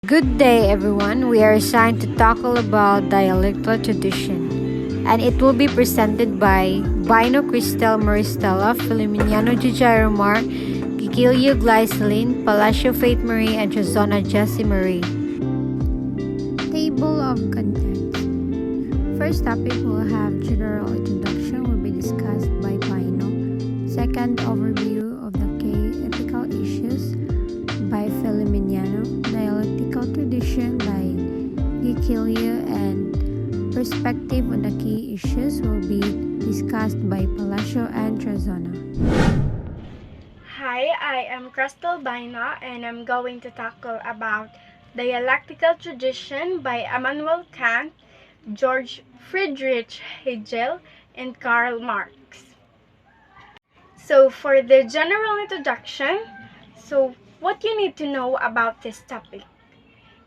Good day, everyone. We are assigned to tackle about dialectal tradition, and it will be presented by Bino Cristel Maristella, Filiminiano Gijairomar, Gigilio Glyceline, Palacio Faith Marie, and Trezona Jessie Marie. Table of Contents. First topic will have general introduction will be discussed by Bino. Second, overview of the key ethical issues by Filiminiano. Dialectical Tradition by Gigilio, and perspective on the key issues will be discussed by Palacio and Trezona. Hi, I am Crystal Baina and I'm going to tackle about Dialectical Tradition by Immanuel Kant, George Friedrich Hegel, and Karl Marx. So for the general introduction, what you need to know about this topic.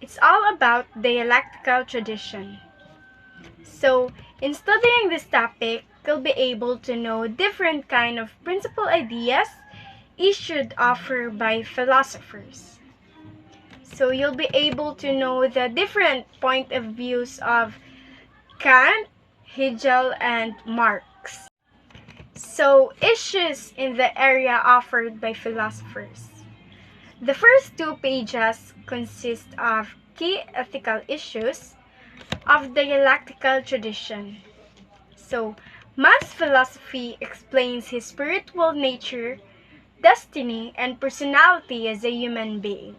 It's all about dialectical tradition. So in studying this topic, you'll be able to know different kind of principal ideas issued offered by philosophers. So you'll be able to know the different point of views of Kant, Hegel, and Marx. So issues in the area offered by philosophers. The first two pages consist of key ethical issues of dialectical tradition. So mass philosophy explains his spiritual nature, destiny, and personality as a human being.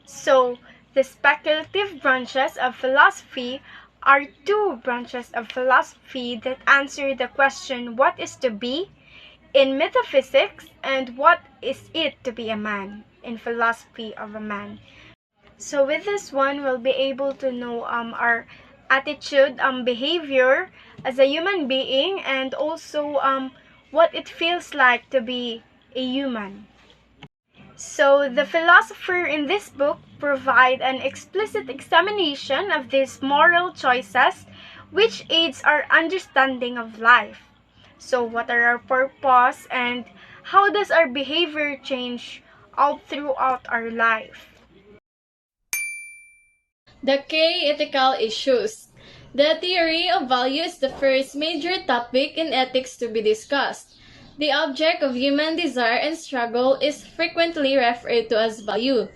So, the speculative branches of philosophy are two branches of philosophy that answer the question what is to be in metaphysics and what is it to be a man in philosophy of a man. So with this one, we'll be able to know our attitude, behavior as a human being, and also what it feels like to be a human. So the philosopher in this book provide an explicit examination of these moral choices which aids our understanding of life. So what are our purpose and how does our behavior change all throughout our life? The key ethical issues. The theory of value is the first major topic in ethics to be discussed. The object of human desire and struggle is frequently referred to as value.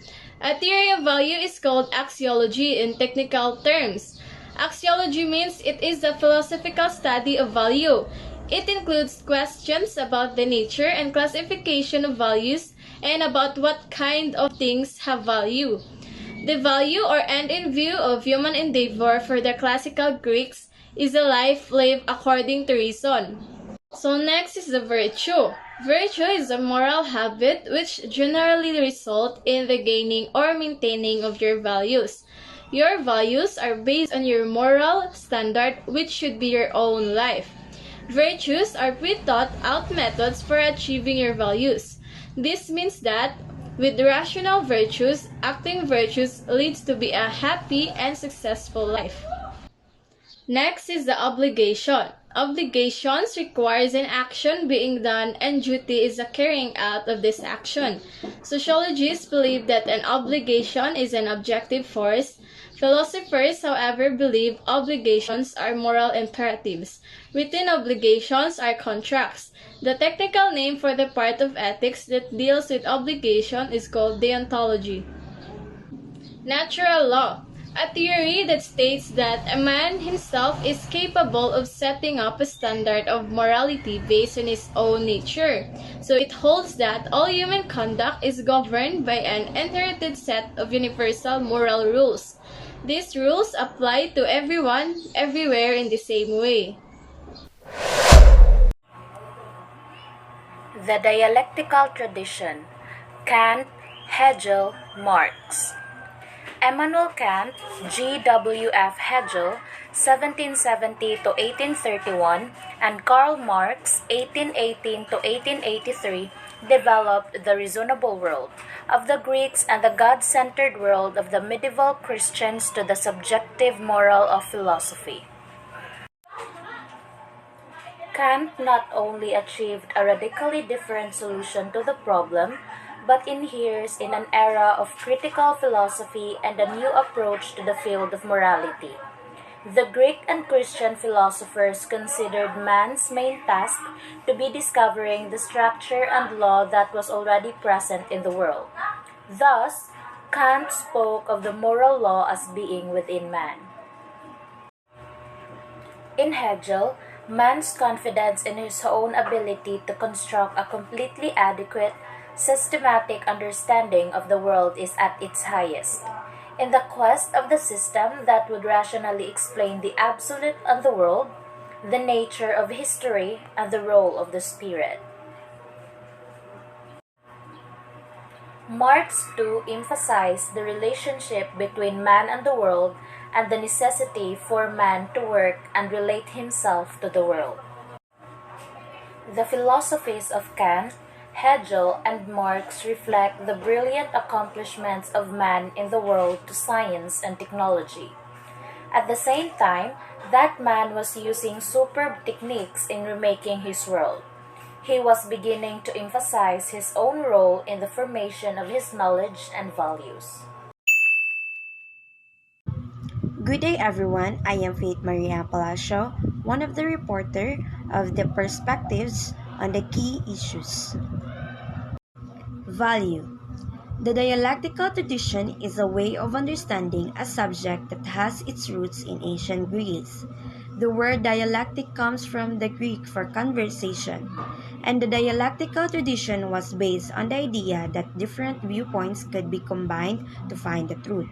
A theory of value is called axiology in technical terms. Axiology means it is the philosophical study of value. It includes questions about the nature and classification of values and about what kind of things have value. The value or end in view of human endeavor for the classical Greeks is a life lived according to reason. So next is the virtue. Virtue is a moral habit which generally result in the gaining or maintaining of your values. Your values are based on your moral standard which should be your own life. Virtues are pre-thought out methods for achieving your values. This means that with rational virtues, acting virtues leads to be a happy and successful life. Next is the obligation. Obligations requires an action being done and duty is the carrying out of this action. Sociologists believe that an obligation is an objective force. Philosophers, however, believe obligations are moral imperatives. Written obligations are contracts. The technical name for the part of ethics that deals with obligation is called deontology. Natural law. A theory that states that a man himself is capable of setting up a standard of morality based on his own nature. So it holds that all human conduct is governed by an inherited set of universal moral rules. These rules apply to everyone, everywhere in the same way. The Dialectical Tradition, Kant, Hegel, Marx. Immanuel Kant, G.W.F. Hegel, 1770 to 1831, and Karl Marx, 1818 to 1883, developed the reasonable world of the Greeks and the God-centered world of the medieval Christians to the subjective moral of philosophy. Kant not only achieved a radically different solution to the problem, but inheres in an era of critical philosophy and a new approach to the field of morality. The Greek and Christian philosophers considered man's main task to be discovering the structure and law that was already present in the world. Thus, Kant spoke of the moral law as being within man. In Hegel, man's confidence in his own ability to construct a completely adequate, systematic understanding of the world is at its highest. In the quest of the system that would rationally explain the absolute and the world, the nature of history, and the role of the spirit. Marx too emphasized the relationship between man and the world and the necessity for man to work and relate himself to the world. The philosophies of Kant, Hegel, and Marx reflect the brilliant accomplishments of man in the world to science and technology. At the same time, that man was using superb techniques in remaking his world. He was beginning to emphasize his own role in the formation of his knowledge and values. Good day everyone, I am Faith Maria Palacio, one of the reporter of the perspectives on the key issues. Value. The dialectical tradition is a way of understanding a subject that has its roots in ancient Greece. The word dialectic comes from the Greek for conversation, and the dialectical tradition was based on the idea that different viewpoints could be combined to find the truth.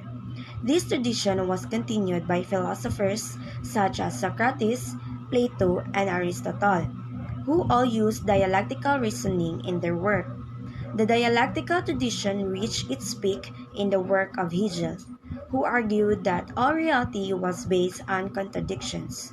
This tradition was continued by philosophers such as Socrates, Plato, and Aristotle, who all used dialectical reasoning in their work. The dialectical tradition reached its peak in the work of Hegel, who argued that all reality was based on contradictions.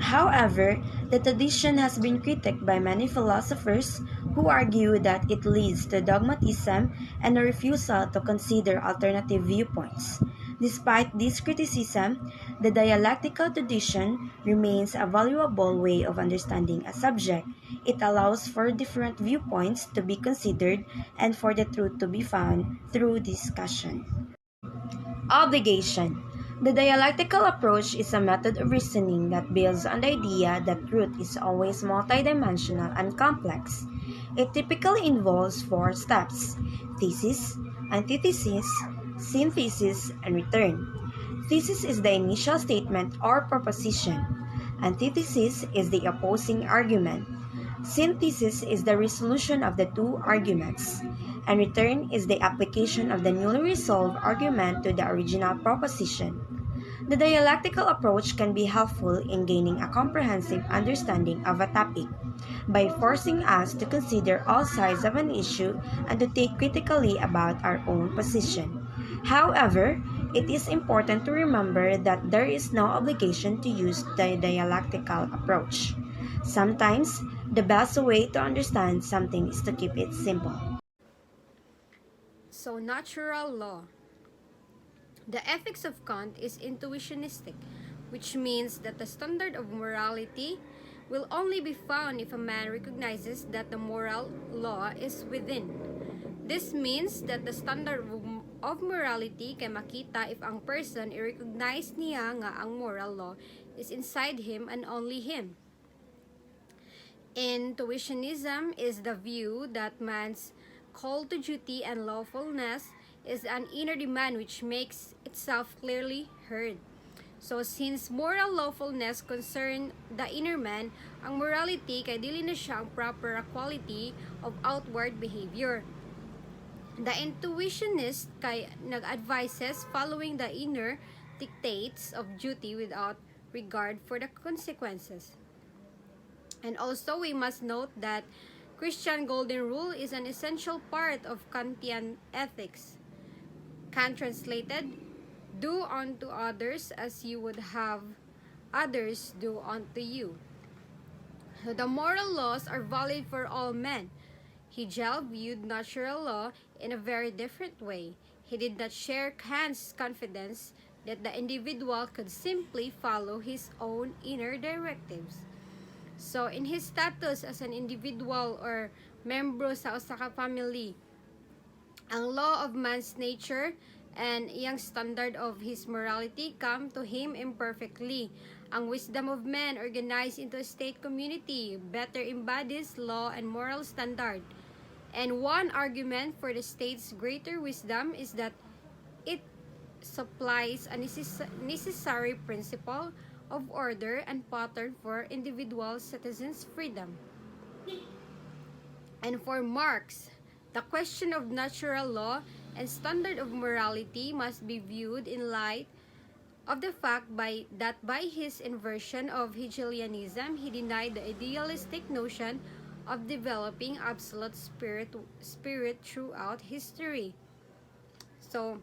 However, the tradition has been critiqued by many philosophers who argue that it leads to dogmatism and a refusal to consider alternative viewpoints. Despite this criticism, the dialectical tradition remains a valuable way of understanding a subject. It allows for different viewpoints to be considered and for the truth to be found through discussion. Obligation. The dialectical approach is a method of reasoning that builds on the idea that truth is always multidimensional and complex. It typically involves four steps: thesis, antithesis, synthesis, and return. Thesis is the initial statement or proposition. Antithesis is the opposing argument. Synthesis is the resolution of the two arguments, and return is the application of the newly resolved argument to the original proposition. The dialectical approach can be helpful in gaining a comprehensive understanding of a topic by forcing us to consider all sides of an issue and to think critically about our own position. However, it is important to remember that there is no obligation to use the dialectical approach. Sometimes, the best way to understand something is to keep it simple. So, natural law. The ethics of Kant is intuitionistic, which means that the standard of morality will only be found if a man recognizes that the moral law is within. This means that the standard of morality kay makita if ang person i-recognize niya nga ang moral law is inside him and only him. Intuitionism is the view that man's call to duty and lawfulness is an inner demand which makes itself clearly heard. So since moral lawfulness concern the inner man, ang morality kay dili na siya ang proper quality of outward behavior. The intuitionist kay nag-advises following the inner dictates of duty without regard for the consequences. And also, we must note that Christian golden rule is an essential part of Kantian ethics. Kant translated, "Do unto others as you would have others do unto you." So the moral laws are valid for all men. Hegel viewed natural law in a very different way. He did not share Kant's confidence that the individual could simply follow his own inner directives. So, in his status as an individual or membro sa usa ka family, Ang law of man's nature and iyang standard of his morality come to him imperfectly. Ang wisdom of man organized into a state community better embodies law and moral standard. And one argument for the state's greater wisdom is that it supplies a necessary principle of order and pattern for individual citizens' freedom. And for Marx, the question of natural law and standard of morality must be viewed in light of the fact that by his inversion of Hegelianism, he denied the idealistic notion of developing absolute spirit throughout history. So,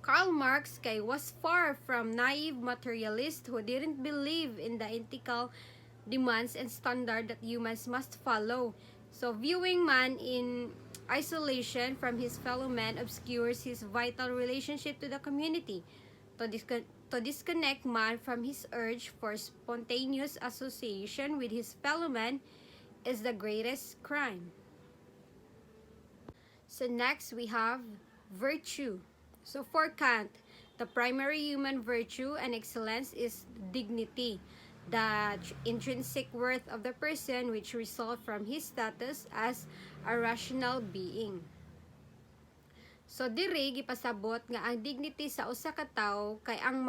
Karl Marx was far from naive materialist who didn't believe in the ethical demands and standard that humans must follow. So viewing man in isolation from his fellow man obscures his vital relationship to the community. To disconnect man from his urge for spontaneous association with his fellow man is the greatest crime. So next we have virtue. So for Kant, the primary human virtue and excellence is dignity, the intrinsic worth of the person which result from his status as a rational being. So diri gipasabot nga ang dignity sa usa ka tawo kay ang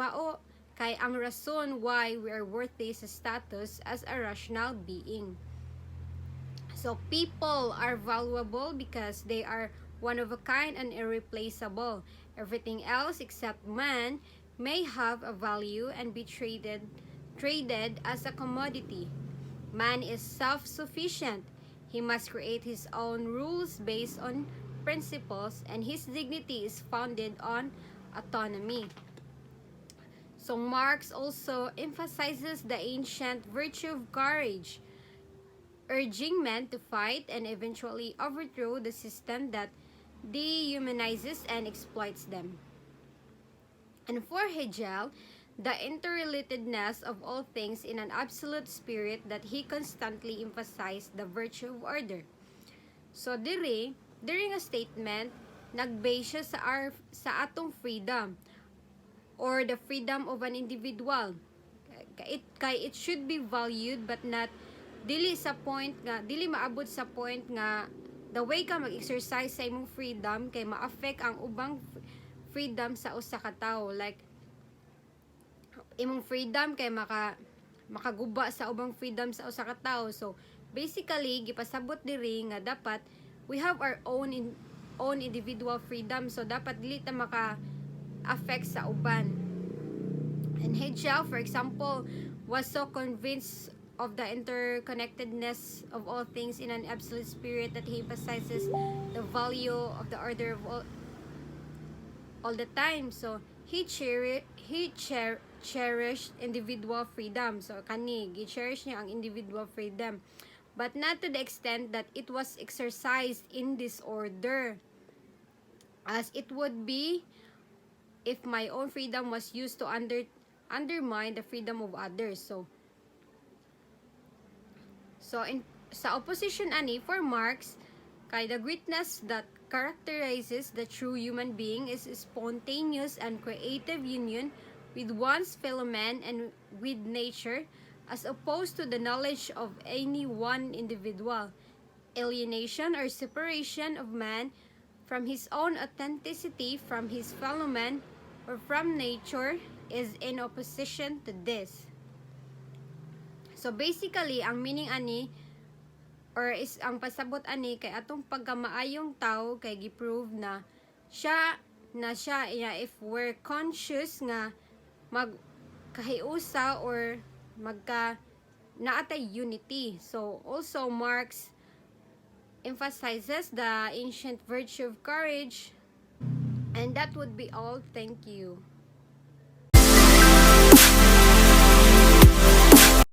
rason why we are worthy sa status as a rational being. So people are valuable because they are one of a kind and irreplaceable. Everything else except man may have a value and be traded as a commodity. Man is self-sufficient. He must create his own rules based on principles, and his dignity is founded on autonomy. So Marx also emphasizes the ancient virtue of courage, urging men to fight and eventually overthrow the system that dehumanizes and exploits them. And for Hegel, the interrelatedness of all things in an absolute spirit that he constantly emphasized the virtue of order. So during a statement, nagbase siya sa atong freedom or the freedom of an individual. It should be valued but not dili maabot sa point nga the way ka mag-exercise sa imong freedom kay ma-affect ang ubang freedom sa usa ka tawo, like imong freedom kay makaguba sa ubang freedom sa usa ka tawo. So basically gipasabot diri nga dapat we have our own individual freedom, so dapat dili ta maka-affect sa uban. And Hegel, for example, was so convinced of the interconnectedness of all things in an absolute spirit that he emphasizes the value of the order of all the time. So he cherished individual freedom. So gi-cherish niya ang individual freedom, but not to the extent that it was exercised in disorder, as it would be if my own freedom was used to undermine the freedom of others. Sa opposition ani for Marx, kay the greatness that characterizes the true human being is spontaneous and creative union with one's fellow man and with nature, as opposed to the knowledge of any one individual. Alienation or separation of man from his own authenticity, from his fellow man, or from nature is in opposition to this. So basically, ang meaning ani or is ang pasabot ani kay atong pagkamaayong tao kay giprove na siya if we're conscious nga magkahiusa or naatay unity. So also Marx emphasizes the ancient virtue of courage, and that would be all. Thank you.